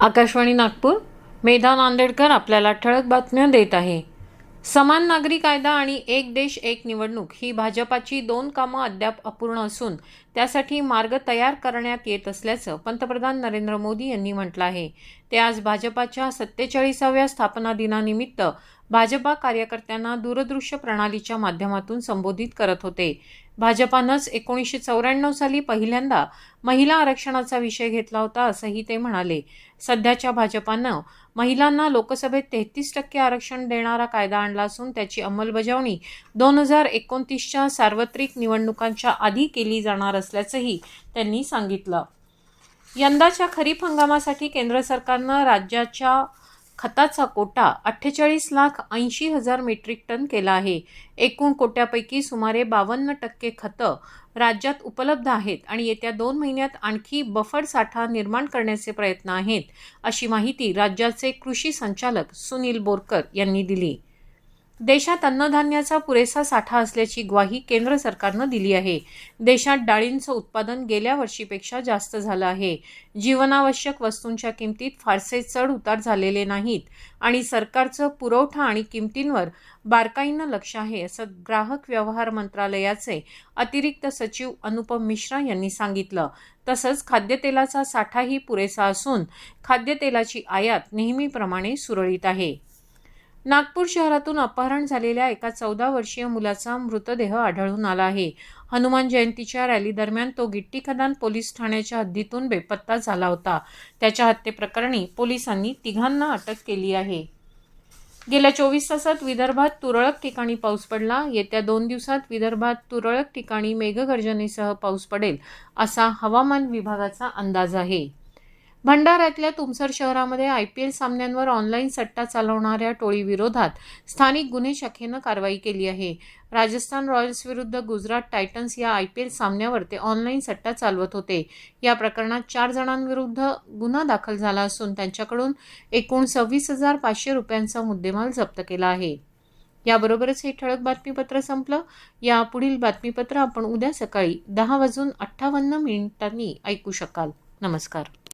आकाशवाणी नागपूर. मेधा नांदेडकर आपल्याला ठळक बातम्या देत आहे. समान नागरी कायदा आणि एक देश एक निवडणूक ही भाजपाची दोन कामं अद्याप अपूर्ण असून त्यासाठी मार्ग तयार करण्यात येत असल्याचं पंतप्रधान नरेंद्र मोदी यांनी म्हटलं आहे. ते आज भाजपाच्या 47व्या स्थापना दिनानिमित्त भाजपा कार्यकर्त्यांना दूरदृश्य प्रणालीच्या माध्यमातून संबोधित करत होते. भाजपानंच 1994 साली पहिल्यांदा महिला आरक्षणाचा विषय घेतला होता असंही ते म्हणाले. सध्याच्या भाजपानं महिलांना लोकसभेत 33% आरक्षण देणारा कायदा आणला असून त्याची अंमलबजावणी 2029च्या सार्वत्रिक निवडणुकांच्या आधी केली जाणार असल्याचंही त्यांनी सांगितलं. यंदाच्या खरीप हंगामासाठी केंद्र सरकारनं राज्याच्या खताचा कोटा 48,80,000 मेट्रिक टन केला आहे. एकूण कोट्यापैकी सुमारे 52% खतं राज्यात उपलब्ध आहेत आणि येत्या 2 महिन्यात आणखी बफर साठा निर्माण करण्याचे प्रयत्न आहेत, अशी माहिती राज्याचे कृषी संचालक सुनील बोरकर यांनी दिली. देशात अन्नधान्याचा पुरेसा साठा असल्याची ग्वाही केंद्र सरकारनं दिली आहे. देशात डाळींचं उत्पादन गेल्या वर्षीपेक्षा जास्त झालं आहे. जीवनावश्यक वस्तूंच्या किमतीत फारसे चढ उतार झालेले नाहीत आणि सरकारचं पुरवठा आणि किमतींवर बारकाईनं लक्ष आहे, असं ग्राहक व्यवहार मंत्रालयाचे अतिरिक्त सचिव अनुपम मिश्रा यांनी सांगितलं. तसंच खाद्यतेलाचा साठाही पुरेसा असून खाद्यतेलाची आयात नेहमीप्रमाणे सुरळीत आहे. नागपूर शहरातून अपहरण झालेल्या एका 14 वर्षीय मुलाचा मृतदेह आढळून आला आहे. हनुमान जयंतीच्या रॅलीदरम्यान तो गिट्टीखदान पोलीस ठाण्याच्या हद्दीतून बेपत्ता झाला होता. त्याच्या हत्येप्रकरणी पोलिसांनी तिघांना अटक केली आहे. गेल्या 24 तासात विदर्भात तुरळक ठिकाणी पाऊस पडला. येत्या 2 दिवसात विदर्भात तुरळक ठिकाणी मेघगर्जनेसह पाऊस पडेल, असा हवामान विभागाचा अंदाज आहे. भंडाऱ्यातल्या तुमसर शहरामध्ये IPL सामन्यांवर ऑनलाईन सट्टा चालवणाऱ्या टोळीविरोधात स्थानिक गुन्हे शाखेनं कारवाई केली आहे. राजस्थान रॉयल्स विरुद्ध गुजरात टायटन्स या IPL सामन्यावर ते ऑनलाईन सट्टा चालवत होते. या प्रकरणात 4 जणांविरुद्ध गुन्हा दाखल झाला असून त्यांच्याकडून एकूण 26,500 रुपयांचा मुद्देमाल जप्त केला आहे. याबरोबरच हे ठळक बातमीपत्र संपलं. या पुढील बातमीपत्र आपण उद्या सकाळी 10:58 ऐकू शकाल. नमस्कार.